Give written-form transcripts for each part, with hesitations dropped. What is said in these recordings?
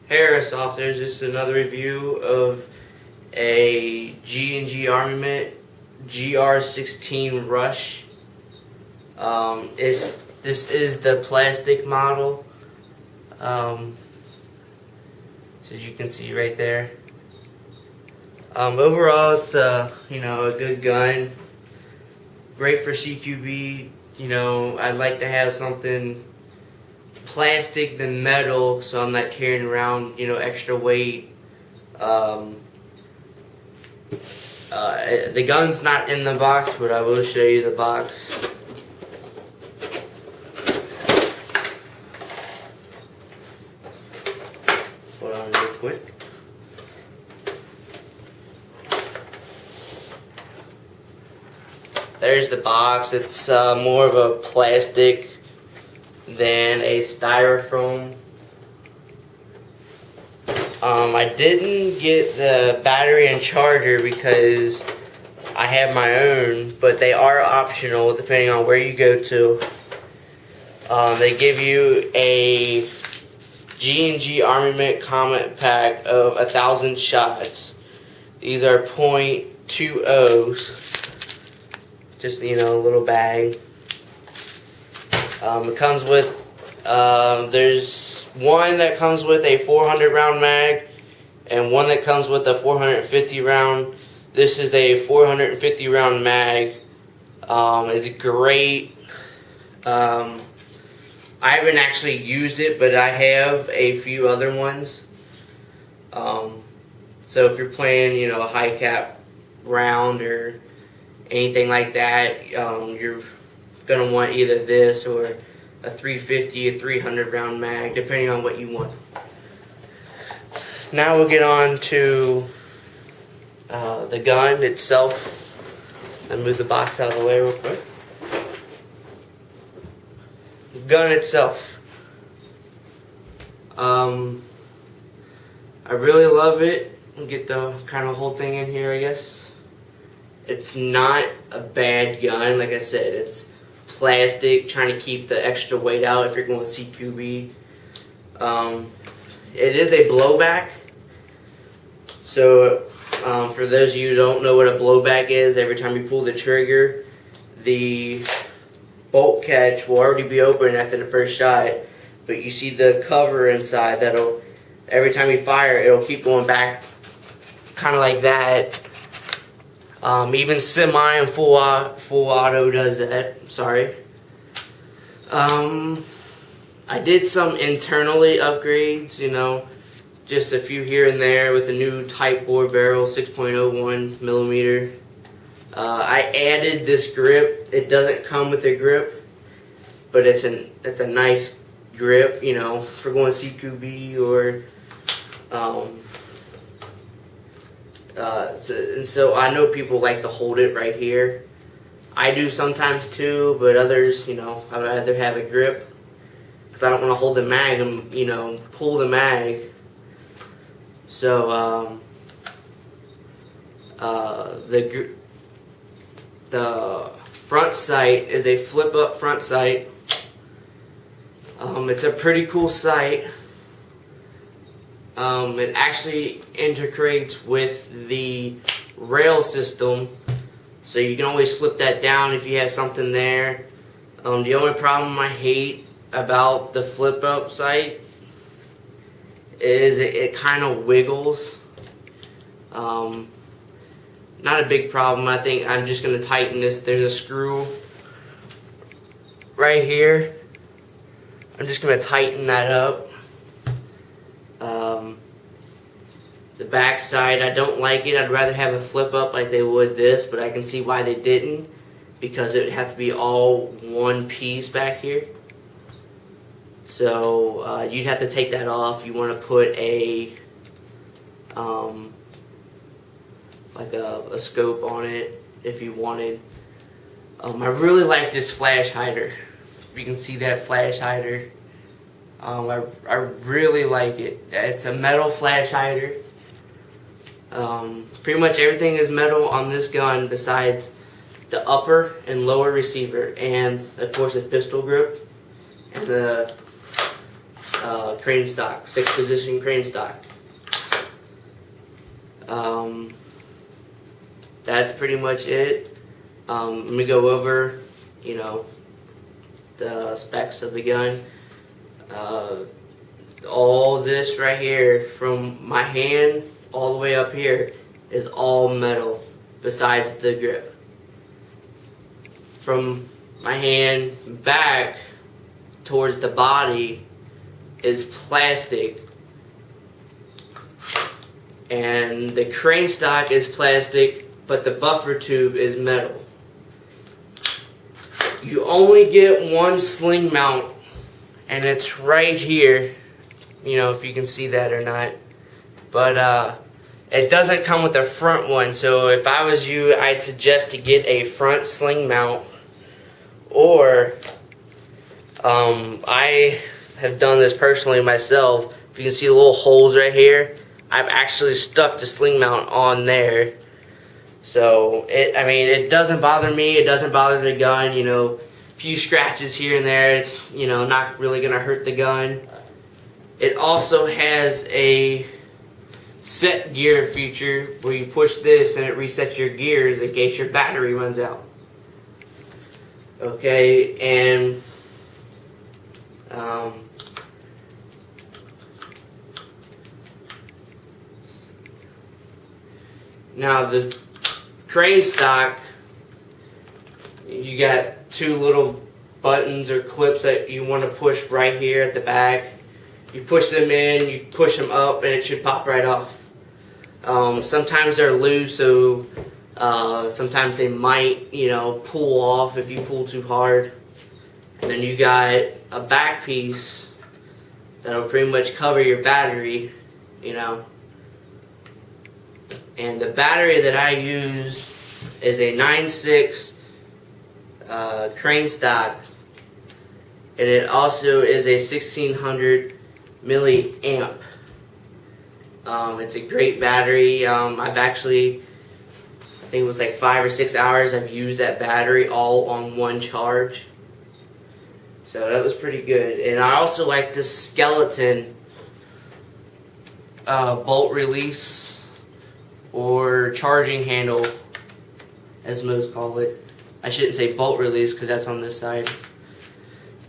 Hey Airsoft, there's just another review of a G&G Armament GR16 RUSH. This is the plastic model, as you can see right there. Overall, it's a good gun, great for CQB. I'd like to have something plastic than metal, so I'm not carrying around extra weight. The gun's not in the box, but I will show you the box. Hold on real quick. There's the box. It's more of a plastic than a styrofoam. I didn't get the battery and charger because I have my own, but they are optional depending on where you go to. They give you a G&G Armament Combat Pack of 1,000 shots. These are .20s. Just a little bag. It comes with, there's one that comes with a 400 round mag and one that comes with a 450 round. This is a 450 round mag. It's great. I haven't actually used it, but I have a few other ones. So if you're playing, a high cap round or anything like that, you're going to want either this or a 350, a 300 round mag, depending on what you want. Now we'll get on to the gun itself. I'll move the box out of the way real quick. The gun itself. I really love it. We'll get the kind of whole thing in here, I guess. It's not a bad gun. Like I said, it's plastic, trying to keep the extra weight out if you're going CQB. It is a blowback. So for those of you who don't know what a blowback is, every time you pull the trigger, the bolt catch will already be open after the first shot, but you see the cover inside that'll, every time you fire, it'll keep going back, kind of like that. Even semi and full auto does that. Sorry. I did some internally upgrades, just a few here and there with a new Type bore barrel, 6.01 millimeter. I added this grip. It doesn't come with a grip, but it's a nice grip, for going CQB or so I know people like to hold it right here. I do sometimes too, but others, I'd rather have a grip because I don't want to hold the mag and, pull the mag. So, the front sight is a flip-up front sight. It's a pretty cool sight. It actually integrates with the rail system, so you can always flip that down if you have something there. The only problem I hate about the flip-up sight is it kind of wiggles. Not a big problem. I think I'm just going to tighten this. There's a screw right here. I'm just going to tighten that up. The back side, I don't like it. I'd rather have a flip up like they would this, but I can see why they didn't, because it would have to be all one piece back here. So you'd have to take that off. You want to put a like a scope on it if you wanted. I really like this flash hider. You can see that flash hider. I really like it. It's a metal flash hider. Pretty much everything is metal on this gun besides the upper and lower receiver, and of course the pistol grip and the crane stock, 6-position crane stock. That's pretty much it. Let me go over, the specs of the gun. All this right here, from my hand all the way up here, is all metal besides the grip. From my hand back towards the body is plastic, and the crane stock is plastic, but the buffer tube is metal. You only get one sling mount, and it's right here, if you can see that or not, but it doesn't come with a front one. So if I was you, I'd suggest to get a front sling mount, or I have done this personally myself. If you can see the little holes right here, I've actually stuck the sling mount on there. So it doesn't bother me. It doesn't bother the gun. A few scratches here and there. It's not really gonna hurt the gun. It also has a set gear feature where you push this and it resets your gears in case your battery runs out. Okay, and now the crane stock, you got 2 little buttons or clips that you want to push right here at the back. You push them in, you push them up, and it should pop right off. Sometimes they're loose, so sometimes they might, pull off if you pull too hard. And then you got a back piece that'll pretty much cover your battery, And the battery that I use is a 9.6 crane stock, and it also is a 1600 milliamp. It's a great battery. I've actually, I think it was like 5 or 6 hours I've used that battery all on one charge. So that was pretty good. And I also like this skeleton bolt release or charging handle, as most call it. I shouldn't say bolt release because that's on this side.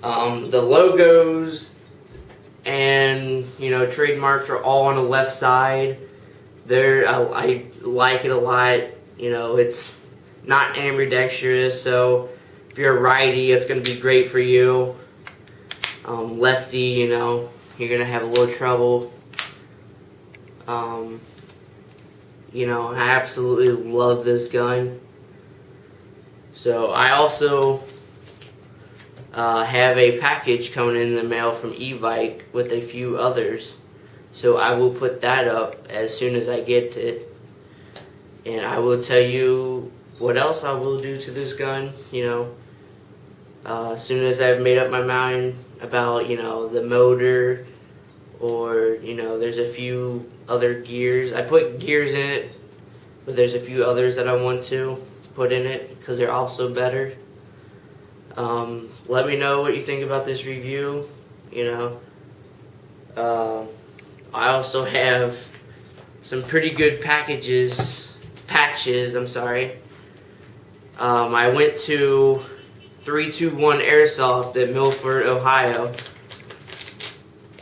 The logos and trademarks are all on the left side. I like it a lot. It's not ambidextrous, so if you're a righty, it's going to be great for you. Lefty, you're going to have a little trouble. I absolutely love this gun. So I also have a package coming in the mail from Evike with a few others. So I will put that up as soon as I get it. And I will tell you what else I will do to this gun, as soon as I've made up my mind about, the motor, or, there's a few other gears. I put gears in it, but there's a few others that I want to put in it because they're also better. Let me know what you think about this review, I also have some pretty good patches, I'm sorry. I went to 321 Airsoft at Milford, Ohio,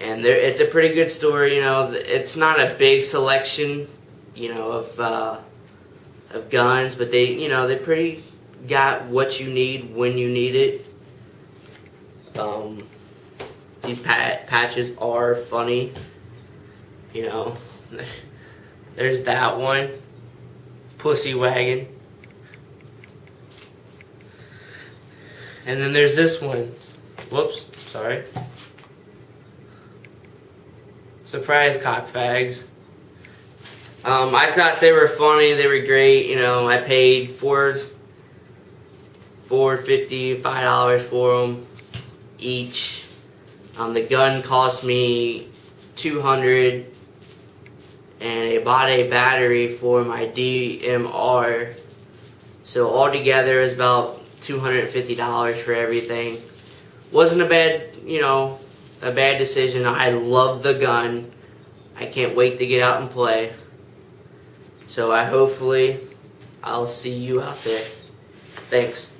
and it's a pretty good store. It's not a big selection, of guns, but they pretty got what you need when you need it. These patches are funny, There's that one, Pussy Wagon. And then there's this one. Whoops, sorry. Surprise cockfags. I thought they were funny. They were great. I paid $5 for them each. The gun cost me $200, and I bought a battery for my DMR. So altogether, it was about $250 for everything. Wasn't a bad, a bad decision. I love the gun. I can't wait to get out and play. So hopefully I'll see you out there. Thanks.